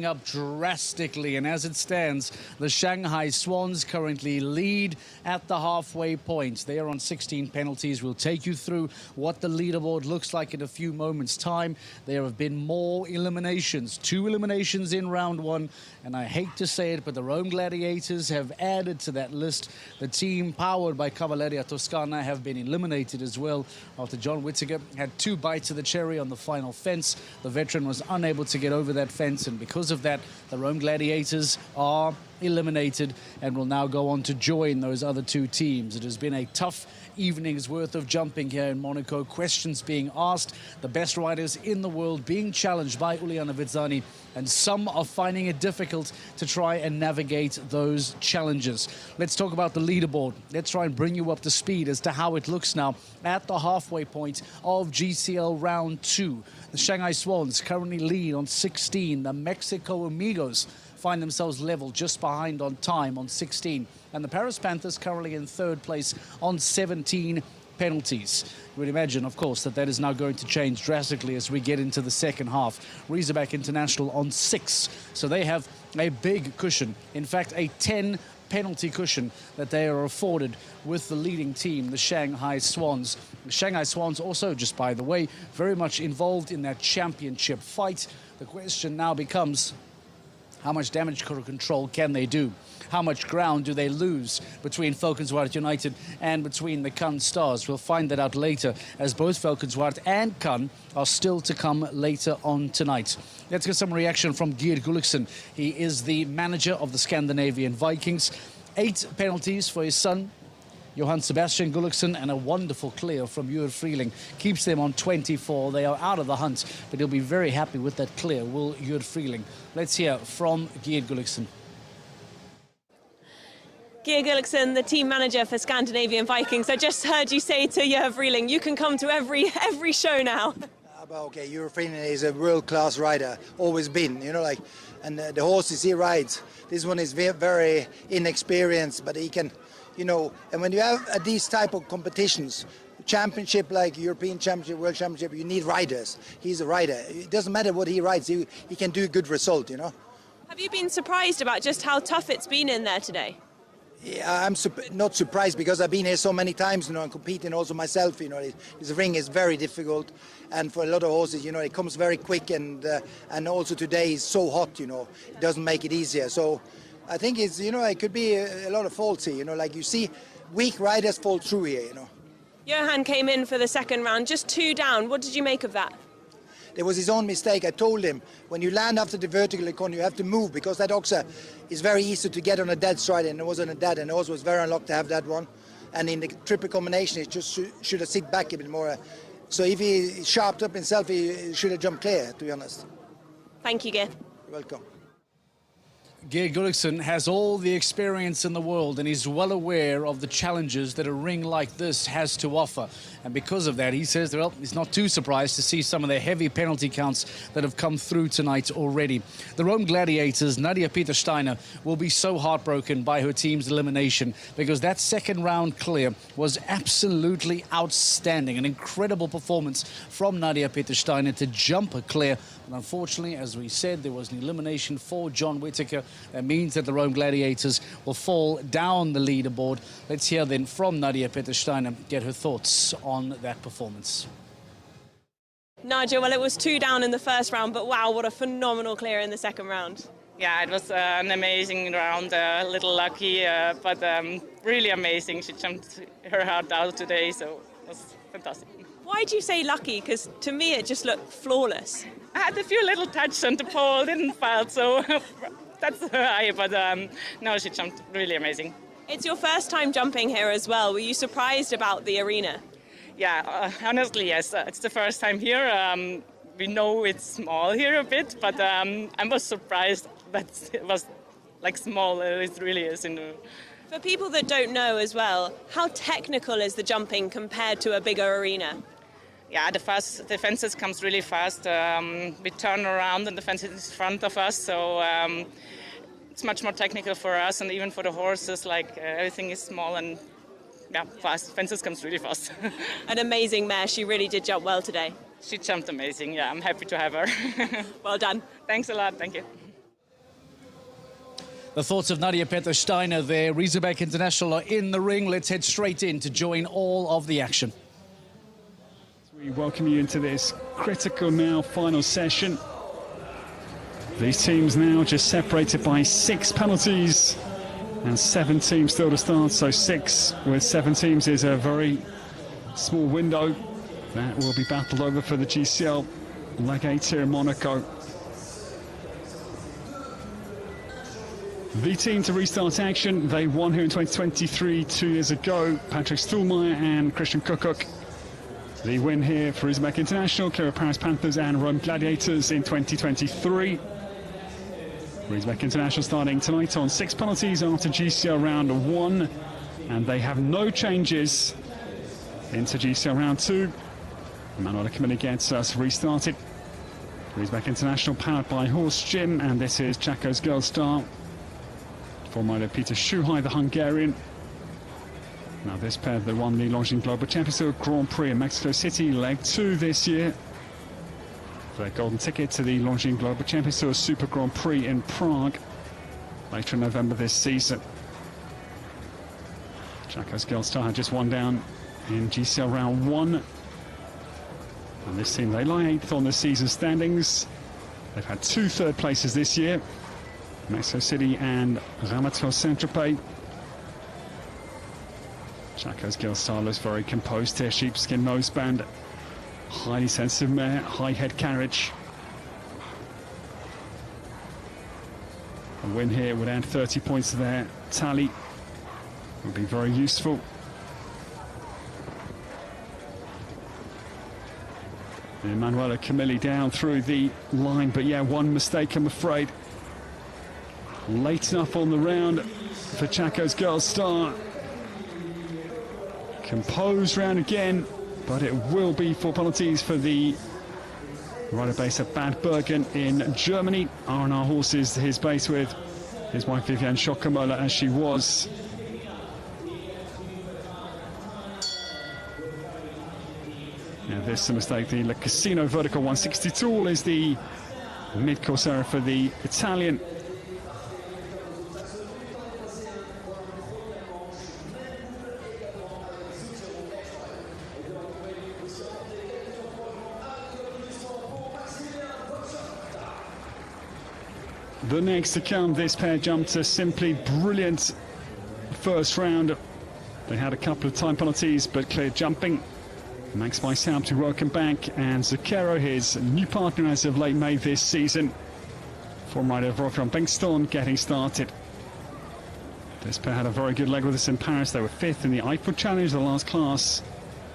Up drastically, and as it stands, the Shanghai Swans currently lead at the halfway point. They are on 16 penalties. We'll take you through what the leaderboard looks like in a few moments' time. There have been more eliminations, 2 eliminations in round 1, and I hate to say it, but the Rome Gladiators have added to that list. The team powered by Cavalleria Toscana have been eliminated as well after John Whittaker had 2 bites of the cherry on the final fence. The veteran was unable to get over that fence, and because of that, the Rome Gladiators are eliminated and will now go on to join those other 2 teams. It has been a tough evening's worth of jumping here in Monaco. Questions being asked, the best riders in the world being challenged by Uliana Vizzani, and some are finding it difficult to try and navigate those challenges. Let's talk about the leaderboard. Let's try and bring you up to speed as to how it looks now at the halfway point of GCL round 2. The Shanghai Swans currently lead on 16. The Mexico Amigos find themselves level just behind on time on 16. And the Paris Panthers currently in 3rd place on 17 penalties. You would imagine, of course, that is now going to change drastically as we get into the second half. Razorback International on 6. So they have a big cushion. In fact, a 10 penalty cushion that they are afforded with the leading team, the Shanghai Swans. The Shanghai Swans also, just by the way, very much involved in that championship fight. The question now becomes, how much damage control can they do? How much ground do they lose between Valkenswaard United and between the Cannes Stars? We'll find that out later, as both Valkenswaard and Cannes are still to come later on tonight. Let's get some reaction from Geert Gulliksen. He is the manager of the Scandinavian Vikings. 8 penalties for his son, Johan Sebastian Gulliksen, and a wonderful clear from Jur Freeling keeps them on 24. They are out of the hunt, but he'll be very happy with that clear, will Jur Freeling. Let's hear from Geert Gulliksen. Geert Gulliksen, the team manager for Scandinavian Vikings. I just heard you say to Jur Freeling, you can come to every show now. Okay, Jur Freeling is a world-class rider, always been, and the horses he rides. This one is very inexperienced, but he can, and when you have these type of competitions, championship like European Championship, World Championship, you need riders. He's a rider. It doesn't matter what he rides, he can do a good result, Have you been surprised about just how tough it's been in there today? Yeah, I'm not surprised because I've been here so many times, and competing also myself, This ring is very difficult, and for a lot of horses, it comes very quick, and also today is so hot, it doesn't make it easier. So I think it's, it could be a lot of faults here, like you see weak riders fall through here, Johan came in for the second round, just 2 down. What did you make of that? It was his own mistake. I told him, when you land after the vertical econ, you have to move, because that oxer is very easy to get on a dead stride, and it wasn't a dead, and it also was very unlucky to have that one. And in the triple combination, it just should have sit back a bit more. So if he sharpened up himself, he should have jumped clear, to be honest. Thank you, Geert. You're welcome. Geert Gulliksen has all the experience in the world, and he's well aware of the challenges that a ring like this has to offer. And because of that, he says, well, he's not too surprised to see some of the heavy penalty counts that have come through tonight already. The Rome Gladiators, Nadia Peter-Steiner, will be so heartbroken by her team's elimination, because that second round clear was absolutely outstanding. An incredible performance from Nadia Peter-Steiner to jump a clear. And unfortunately, as we said, there was an elimination for John Whittaker. That means that the Rome Gladiators will fall down the leaderboard. Let's hear then from Nadia Peter-Steiner, get her thoughts on that performance. Nadia, well, it was 2 down in the first round, but wow, what a phenomenal clear in the second round. Yeah, it was an amazing round, a little lucky, but really amazing. She jumped her heart out today, so it was fantastic. Why do you say lucky? Because to me it just looked flawless. I had a few little touches on the pole, didn't fall, so that's high, but no, she jumped really amazing. It's your first time jumping here as well. Were you surprised about the arena? Yeah, honestly, yes. It's the first time here. We know it's small here a bit, but I was surprised that it was like small. It really is. For people that don't know as well, how technical is the jumping compared to a bigger arena? Yeah, the fences comes really fast. We turn around and the fence is in front of us, so it's much more technical for us, and even for the horses. Like everything is small and yeah, fast. Fences comes really fast. An amazing mare. She really did jump well today. She jumped amazing. Yeah, I'm happy to have her. Well done. Thanks a lot. Thank you. The thoughts of Nadia Peter-Steiner there. Riesebeck International are in the ring. Let's head straight in to join all of the action. We welcome you into this critical now final session. These teams now just separated by 6 penalties and 7 teams still to start. So 6 with 7 teams is a very small window. That will be battled over for the GCL leg 8 here in Monaco. The team to restart action, they won here in 2023, 2 years ago. Patrick Stuhlmeier and Christian Kuckuck. The win here for Riesebeck International, clear of Paris Panthers and Rome Gladiators in 2023. Riesebeck International starting tonight on 6 penalties after GCL round 1. And they have no changes into GCL round 2. Manuela Camilli gets us restarted. Riesebeck International powered by Horse Gym, and this is Chaco's Girl Star. Former rider Peter Schuhai, the Hungarian. Now this pair, they won the Longines Global Championship Grand Prix in Mexico City, leg 2 this year. Their golden ticket to the Longines Global Championship Super Grand Prix in Prague later in November this season. Chaco's Girl Star had just one down in GCL round 1. And this team, they lie 8th on the season standings. They've had 2 third places this year. Mexico City and Ramator Saint-Tropez. Chaco's Girl Star looks very composed here. Sheepskin noseband, highly sensitive mare, high head carriage. A win here would add 30 points to their tally. Would be very useful. Manuela Camilli down through the line, but yeah, one mistake, I'm afraid. Late enough on the round for Chaco's Girl Star. Composed round again, but it will be 4 penalties for the rider base at Bad Bergen in Germany. R&R Horses, his base with his wife Viviane Schockermoller as she was. Now this is a mistake, the Le Casino Vertical 162 is the mid-course error for the Italian. The next to come, this pair jumped a simply brilliant first round. They had a couple of time penalties, but cleared jumping. Max Weishaupt to welcome back, and Zucchero, his new partner as of late May this season. Former rider Wolfram Bengtsson getting started. This pair had a very good leg with us in Paris. They were 5th in the Eiffel Challenge, the last class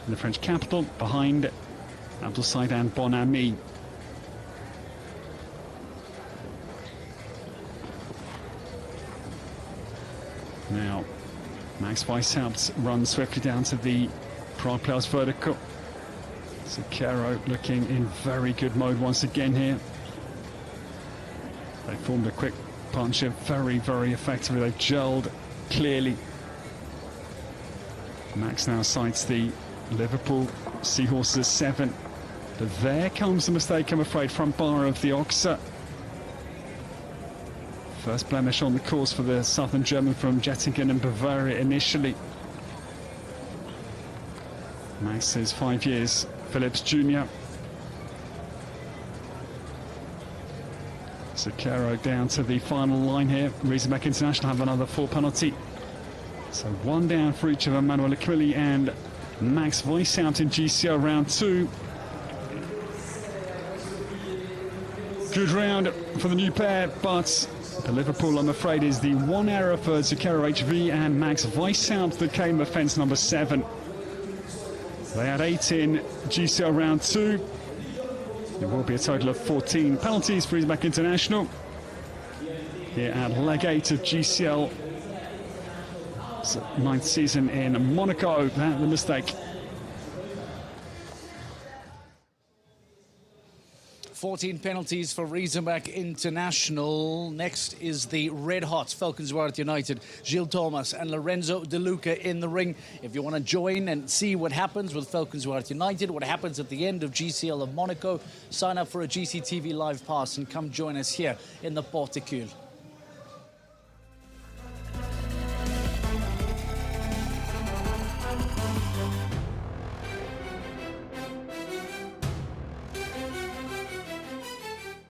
in the French capital, behind Abdelsaid and Bonami. Now, Max Weishaupt runs swiftly down to the Prague Players Vertical. Zucchero looking in very good mode once again here. They formed a quick partnership very, very effectively. They've gelled clearly. Max now sights the Liverpool Seahorses 7. But there comes the mistake, I'm afraid, front bar of the Oxer. First blemish on the course for the Southern German from Jettingen and Bavaria initially. Max is 5 years, Phillips Jr. Zucchero down to the final line here. Riesebeck International have another 4 penalty. So 1 down for each of them, Manuela Camilli and Max Weishaupt in GCL round 2. Good round for the new pair, but the Liverpool, I'm afraid, is the one error for Zucchero HV and Max Weishaupt that came offence number 7. They had 8 in GCL round 2. There will be a total of 14 penalties for Riesebeck International here at leg 8 of GCL. 9th season in Monaco. That the mistake. 14 penalties for Riesebeck International. Next is the red hot Valkenswaard United. Gilles Thomas and Lorenzo De Luca in the ring. If you want to join and see what happens with Valkenswaard United, what happens at the end of GCL of Monaco, sign up for a GCTV Live Pass and come join us here in the Porticule.